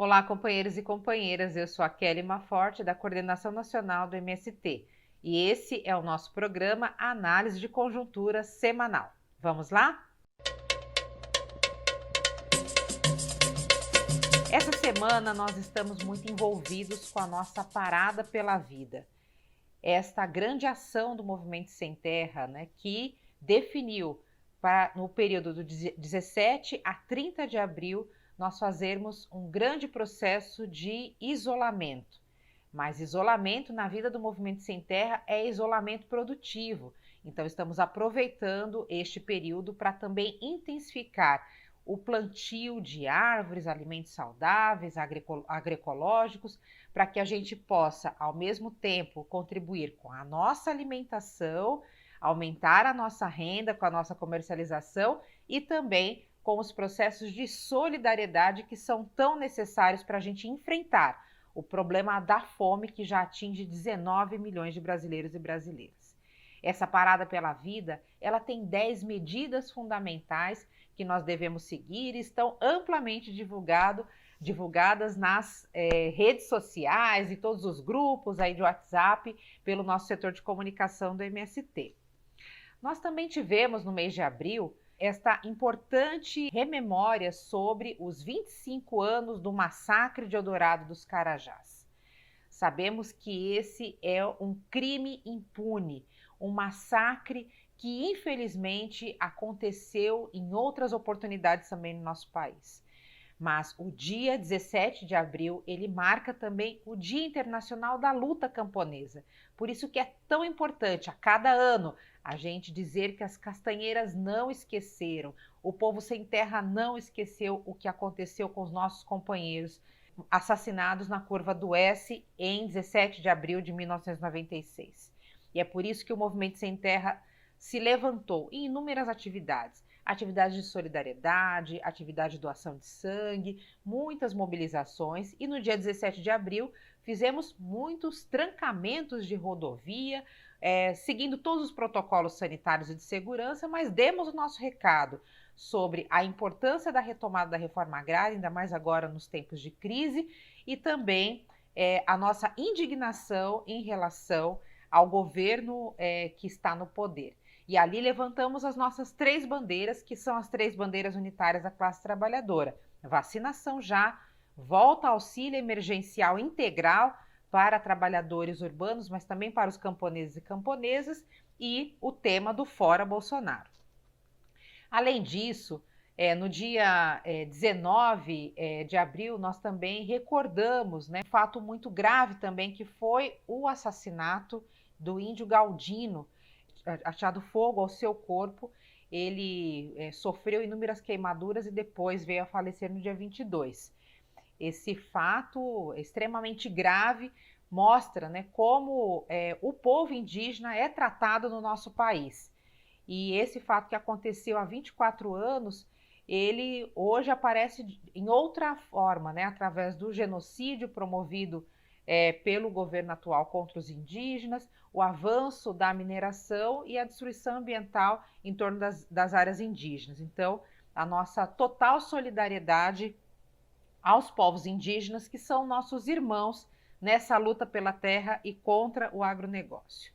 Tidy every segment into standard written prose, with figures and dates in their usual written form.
Olá, companheiros e companheiras. Eu sou a Kelly Maforte, da Coordenação Nacional do MST. E esse é o nosso programa Análise de Conjuntura Semanal. Vamos lá? Essa semana nós estamos muito envolvidos com a nossa Parada pela Vida. Esta grande ação do Movimento Sem Terra, que definiu no período do 17 a 30 de abril nós fazermos um grande processo de isolamento. Mas isolamento na vida do Movimento Sem Terra é isolamento produtivo. Então estamos aproveitando este período para também intensificar o plantio de árvores, alimentos saudáveis, agroecológicos, para que a gente possa, ao mesmo tempo, contribuir com a nossa alimentação, aumentar a nossa renda com a nossa comercialização e também com os processos de solidariedade que são tão necessários para a gente enfrentar o problema da fome que já atinge 19 milhões de brasileiros e brasileiras. Essa Parada pela Vida, ela tem 10 medidas fundamentais que nós devemos seguir e estão amplamente divulgadas nas redes sociais e todos os grupos aí de WhatsApp pelo nosso setor de comunicação do MST. Nós também tivemos no mês de abril esta importante rememória sobre os 25 anos do massacre de Eldorado dos Carajás. Sabemos que esse é um crime impune, um massacre que infelizmente aconteceu em outras oportunidades também no nosso país. Mas o dia 17 de abril, ele marca também o Dia Internacional da Luta Camponesa. Por isso que é tão importante, a cada ano, a gente dizer que as castanheiras não esqueceram, o povo sem terra não esqueceu o que aconteceu com os nossos companheiros assassinados na Curva do S em 17 de abril de 1996. E é por isso que o Movimento Sem Terra se levantou em inúmeras atividades. Atividades de solidariedade, atividade de doação de sangue, muitas mobilizações. E no dia 17 de abril fizemos muitos trancamentos de rodovia, seguindo todos os protocolos sanitários e de segurança, mas demos o nosso recado sobre a importância da retomada da reforma agrária, ainda mais agora nos tempos de crise, e também a nossa indignação em relação ao governo que está no poder. E ali levantamos as nossas 3 bandeiras, que são as 3 bandeiras unitárias da classe trabalhadora. Vacinação já, volta ao auxílio emergencial integral para trabalhadores urbanos, mas também para os camponeses e camponesas, e o tema do Fora Bolsonaro. Além disso, no dia 19 de abril, nós também recordamos um fato muito grave também, que foi o assassinato do índio Galdino, achado fogo ao seu corpo. Ele sofreu inúmeras queimaduras e depois veio a falecer no dia 22. Esse fato extremamente grave mostra como o povo indígena é tratado no nosso país. E esse fato que aconteceu há 24 anos, ele hoje aparece em outra forma, através do genocídio promovido pelo governo atual contra os indígenas, o avanço da mineração e a destruição ambiental em torno das áreas indígenas. Então, a nossa total solidariedade aos povos indígenas, que são nossos irmãos nessa luta pela terra e contra o agronegócio.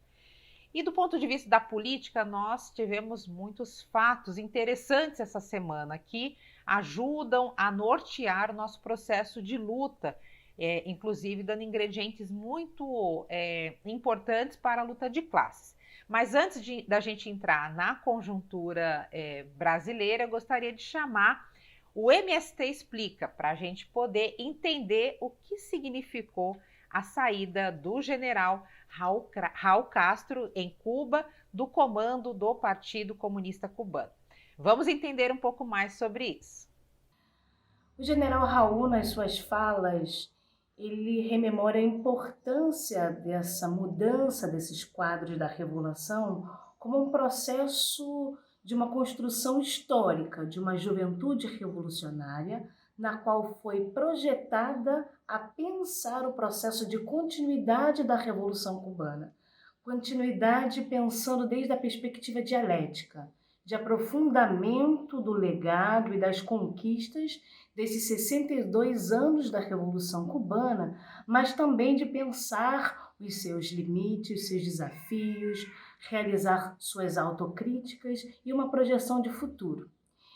E do ponto de vista da política, nós tivemos muitos fatos interessantes essa semana que ajudam a nortear o nosso processo de luta, inclusive dando ingredientes muito importantes para a luta de classes. Mas antes da gente entrar na conjuntura brasileira, eu gostaria de chamar o MST Explica, para a gente poder entender o que significou a saída do general Raul Castro em Cuba, do comando do Partido Comunista Cubano. Vamos entender um pouco mais sobre isso. O general Raul, nas suas falas, ele rememora a importância dessa mudança desses quadros da Revolução como um processo de uma construção histórica, de uma juventude revolucionária, na qual foi projetada a pensar o processo de continuidade da Revolução Cubana. Continuidade pensando desde a perspectiva dialética, de aprofundamento do legado e das conquistas desses 62 anos da Revolução Cubana, mas também de pensar os seus limites, seus desafios, realizar suas autocríticas e uma projeção de futuro.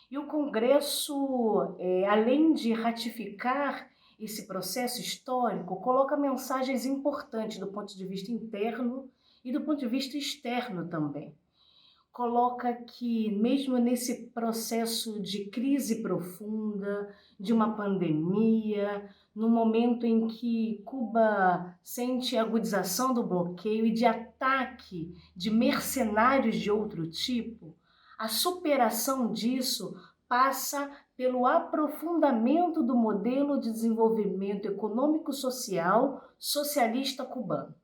E o Congresso, além de ratificar esse processo histórico, coloca mensagens importantes do ponto de vista interno e do ponto de vista externo também. Coloca que, mesmo nesse processo de crise profunda, de uma pandemia, no momento em que Cuba sente a agudização do bloqueio e de ataque de mercenários de outro tipo, a superação disso passa pelo aprofundamento do modelo de desenvolvimento econômico-social socialista cubano,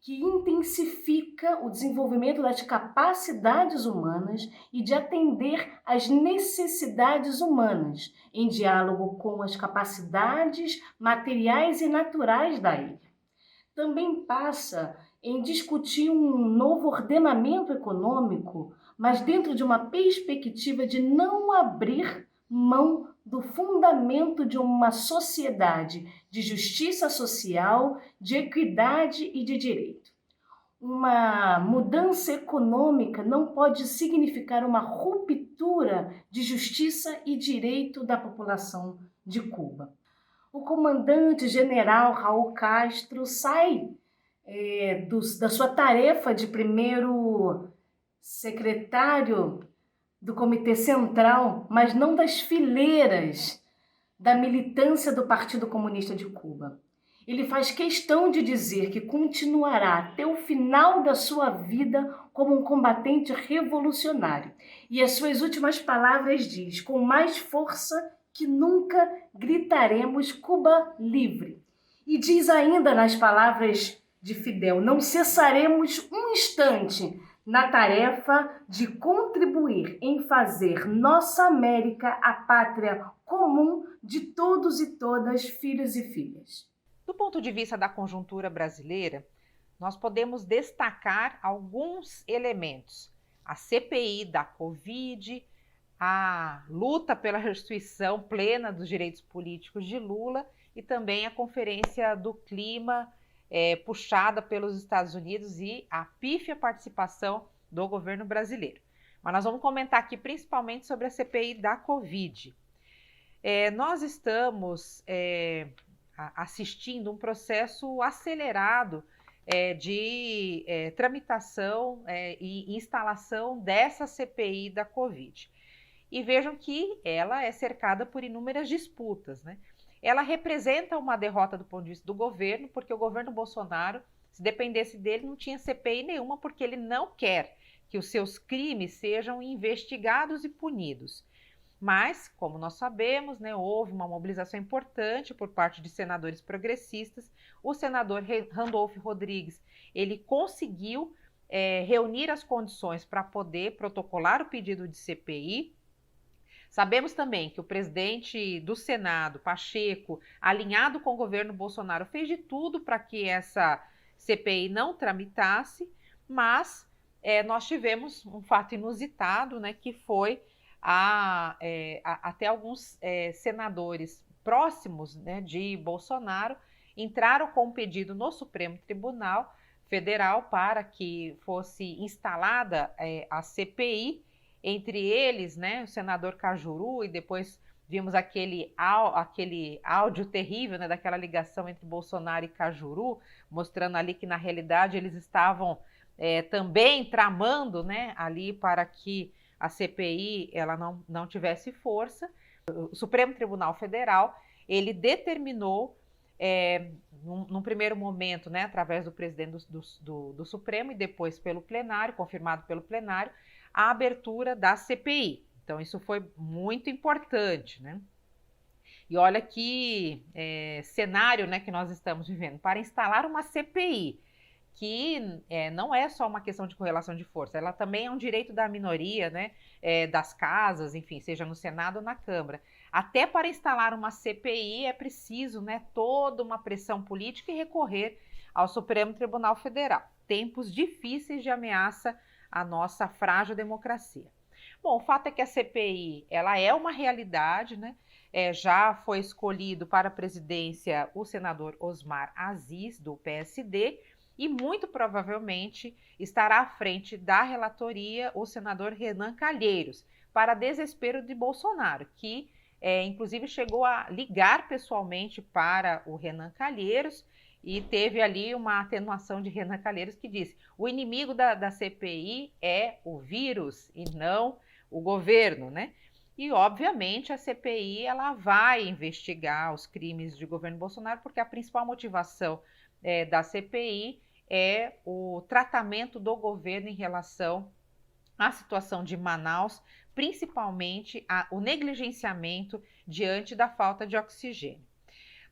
que intensifica o desenvolvimento das capacidades humanas e de atender às necessidades humanas, em diálogo com as capacidades materiais e naturais da ilha. Também passa em discutir um novo ordenamento econômico, mas dentro de uma perspectiva de não abrir mão do fundamento de uma sociedade de justiça social, de equidade e de direito. Uma mudança econômica não pode significar uma ruptura de justiça e direito da população de Cuba. O comandante general Raul Castro sai da sua tarefa de primeiro secretário do Comitê Central, mas não das fileiras da militância do Partido Comunista de Cuba. Ele faz questão de dizer que continuará até o final da sua vida como um combatente revolucionário. E as suas últimas palavras diz: com mais força que nunca gritaremos Cuba livre. E diz ainda nas palavras de Fidel: não cessaremos um instante na tarefa de contribuir em fazer nossa América a pátria comum de todos e todas, filhos e filhas. Do ponto de vista da conjuntura brasileira, nós podemos destacar alguns elementos. A CPI da Covid, a luta pela restituição plena dos direitos políticos de Lula e também a Conferência do Clima, puxada pelos Estados Unidos, e a pífia participação do governo brasileiro. Mas nós vamos comentar aqui principalmente sobre a CPI da Covid. Nós estamos assistindo um processo acelerado de tramitação e instalação dessa CPI da Covid. E vejam que ela é cercada por inúmeras disputas, né? Ela representa uma derrota do ponto de vista do governo, porque o governo Bolsonaro, se dependesse dele, não tinha CPI nenhuma, porque ele não quer que os seus crimes sejam investigados e punidos. Mas, como nós sabemos, né, houve uma mobilização importante por parte de senadores progressistas. O senador Randolph Rodrigues, ele conseguiu reunir as condições para poder protocolar o pedido de CPI. Sabemos também que o presidente do Senado, Pacheco, alinhado com o governo Bolsonaro, fez de tudo para que essa CPI não tramitasse, mas nós tivemos um fato inusitado, né, que foi até alguns senadores próximos, né, de Bolsonaro entraram com um pedido no Supremo Tribunal Federal para que fosse instalada a CPI, entre eles, né, o senador Cajuru, e depois vimos aquele áudio terrível, né, daquela ligação entre Bolsonaro e Cajuru, mostrando ali que na realidade eles estavam também tramando, né, ali para que a CPI ela não tivesse força. O Supremo Tribunal Federal, ele determinou, num primeiro momento, né, através do presidente do Supremo e depois pelo plenário, confirmado pelo plenário, a abertura da CPI. Então, isso foi muito importante, né? E olha que cenário, né, que nós estamos vivendo. Para instalar uma CPI, que não é só uma questão de correlação de força, ela também é um direito da minoria, né, das casas, enfim, seja no Senado ou na Câmara. Até para instalar uma CPI é preciso, né, toda uma pressão política e recorrer ao Supremo Tribunal Federal. Tempos difíceis de ameaça à nossa frágil democracia. Bom, o fato é que a CPI, ela é uma realidade, né? Já foi escolhido para a presidência o senador Osmar Aziz, do PSD, e muito provavelmente estará à frente da relatoria o senador Renan Calheiros, para desespero de Bolsonaro, que inclusive chegou a ligar pessoalmente para o Renan Calheiros e teve ali uma atenuação de Renan Calheiros que disse: o inimigo da CPI é o vírus e não o governo, né? E, obviamente, a CPI ela vai investigar os crimes de governo Bolsonaro, porque a principal motivação da CPI é o tratamento do governo em relação à situação de Manaus, principalmente o negligenciamento diante da falta de oxigênio.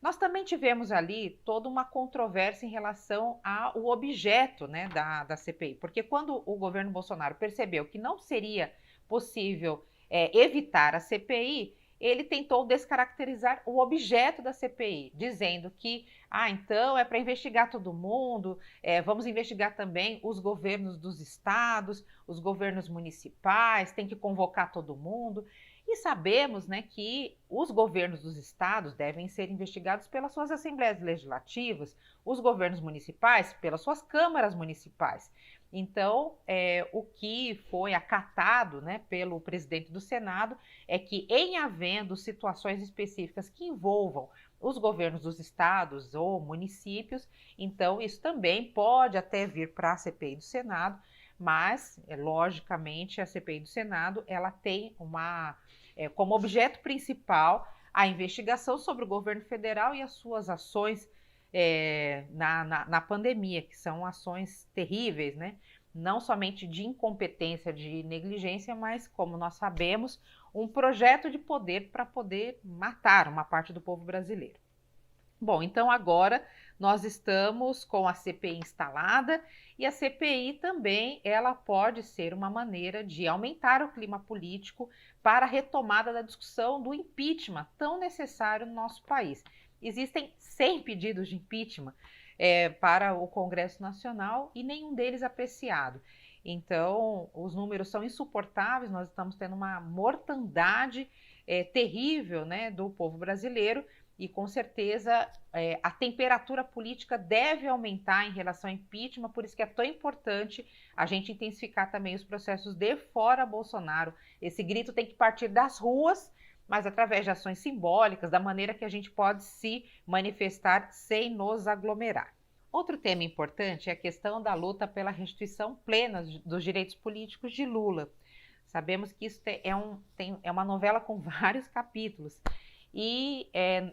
Nós também tivemos ali toda uma controvérsia em relação ao objeto, né, da CPI, porque quando o governo Bolsonaro percebeu que não seria possível evitar a CPI, ele tentou descaracterizar o objeto da CPI, dizendo que, então é para investigar todo mundo, vamos investigar também os governos dos estados, os governos municipais, tem que convocar todo mundo. E sabemos, né, que os governos dos estados devem ser investigados pelas suas assembleias legislativas, os governos municipais pelas suas câmaras municipais. Então, o que foi acatado, né, pelo presidente do Senado é que, em havendo situações específicas que envolvam os governos dos estados ou municípios, então isso também pode até vir para a CPI do Senado, mas, logicamente, a CPI do Senado ela tem como objeto principal a investigação sobre o governo federal e as suas ações na pandemia, que são ações terríveis, né? Não somente de incompetência, de negligência, mas, como nós sabemos, um projeto de poder para poder matar uma parte do povo brasileiro. Bom, então agora nós estamos com a CPI instalada e a CPI também ela pode ser uma maneira de aumentar o clima político para a retomada da discussão do impeachment tão necessário no nosso país. Existem 100 pedidos de impeachment para o Congresso Nacional e nenhum deles apreciado. Então, os números são insuportáveis, nós estamos tendo uma mortandade terrível, né, do povo brasileiro. E, com certeza, a temperatura política deve aumentar em relação ao impeachment, por isso que é tão importante a gente intensificar também os processos de fora Bolsonaro. Esse grito tem que partir das ruas, mas através de ações simbólicas, da maneira que a gente pode se manifestar sem nos aglomerar. Outro tema importante é a questão da luta pela restituição plena dos direitos políticos de Lula. Sabemos que isso é uma novela com vários capítulos. E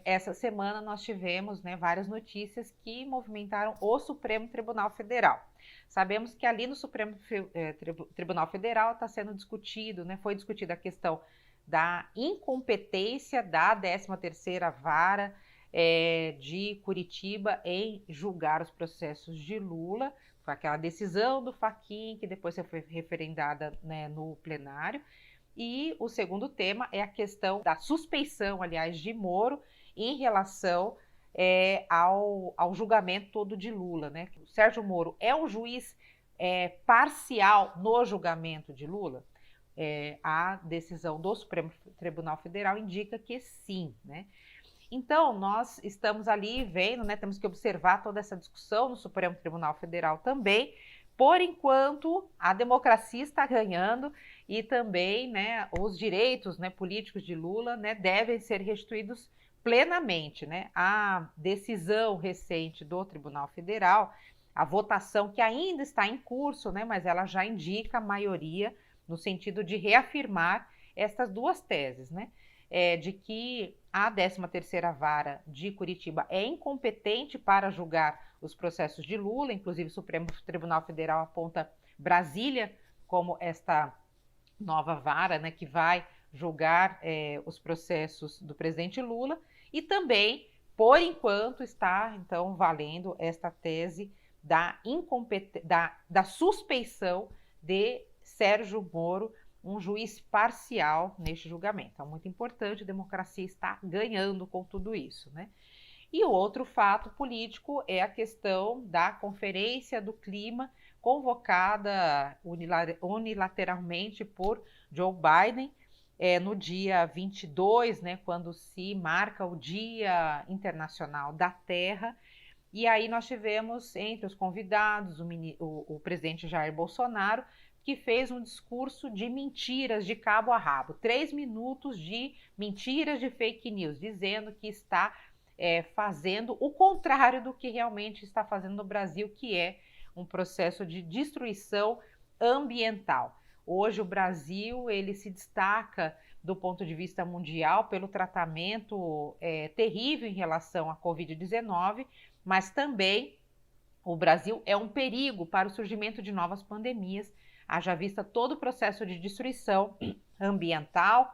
essa semana nós tivemos, né, várias notícias que movimentaram o Supremo Tribunal Federal. Sabemos que ali no Supremo Tribunal Federal está sendo discutido, né, foi discutida a questão da incompetência da 13ª Vara de Curitiba em julgar os processos de Lula. Foi aquela decisão do Fachin que depois foi referendada, né, no plenário. E o segundo tema é a questão da suspeição, aliás, de Moro em relação ao julgamento todo de Lula, né? O Sérgio Moro é um juiz parcial no julgamento de Lula? A decisão do Supremo Tribunal Federal indica que sim, né? Então, nós estamos ali vendo, né? Temos que observar toda essa discussão no Supremo Tribunal Federal também. Por enquanto, a democracia está ganhando e também, né, os direitos, né, políticos de Lula, né, devem ser restituídos plenamente, né? A decisão recente do Tribunal Federal, a votação que ainda está em curso, né, mas ela já indica a maioria no sentido de reafirmar estas duas teses, né? De que a 13ª Vara de Curitiba é incompetente para julgar os processos de Lula, inclusive o Supremo Tribunal Federal aponta Brasília como esta nova vara, né, que vai julgar os processos do presidente Lula, e também, por enquanto, está, então, valendo esta tese da suspeição de Sérgio Moro, um juiz parcial neste julgamento. Então, muito importante, a democracia está ganhando com tudo isso, né? E o outro fato político é a questão da Conferência do Clima convocada unilateralmente por Joe Biden, no dia 22, né, quando se marca o Dia Internacional da Terra. E aí nós tivemos entre os convidados o presidente Jair Bolsonaro, que fez um discurso de mentiras de cabo a rabo, 3 minutos de mentiras de fake news, dizendo que está fazendo o contrário do que realmente está fazendo no Brasil, que é um processo de destruição ambiental. Hoje o Brasil ele se destaca do ponto de vista mundial pelo tratamento terrível em relação à Covid-19, mas também o Brasil é um perigo para o surgimento de novas pandemias, haja vista todo o processo de destruição ambiental,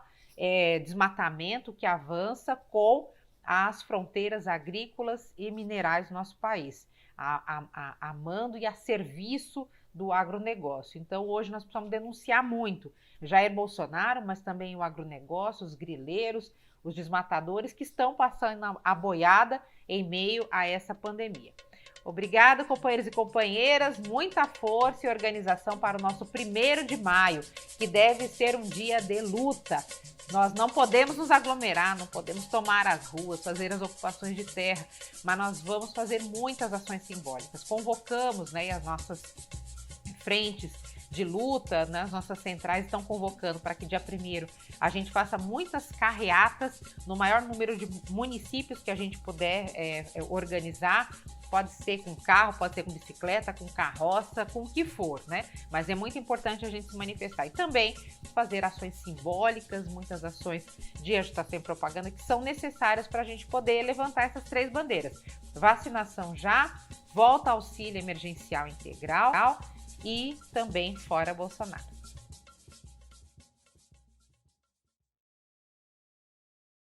desmatamento que avança com as fronteiras agrícolas e minerais do nosso país, a mando e a serviço do agronegócio. Então, hoje nós precisamos denunciar muito Jair Bolsonaro, mas também o agronegócio, os grileiros, os desmatadores que estão passando a boiada em meio a essa pandemia. Obrigada, companheiros e companheiras, muita força e organização para o nosso 1º de maio, que deve ser um dia de luta. Nós não podemos nos aglomerar, não podemos tomar as ruas, fazer as ocupações de terra, mas nós vamos fazer muitas ações simbólicas. Convocamos, né, as nossas frentes de luta, né, as nossas centrais estão convocando para que dia 1º a gente faça muitas carreatas no maior número de municípios que a gente puder organizar. Pode ser com carro, pode ser com bicicleta, com carroça, com o que for, né? Mas é muito importante a gente se manifestar. E também fazer ações simbólicas, muitas ações de agitação e propaganda que são necessárias para a gente poder levantar essas 3 bandeiras. Vacinação já, volta ao auxílio emergencial integral e também fora Bolsonaro.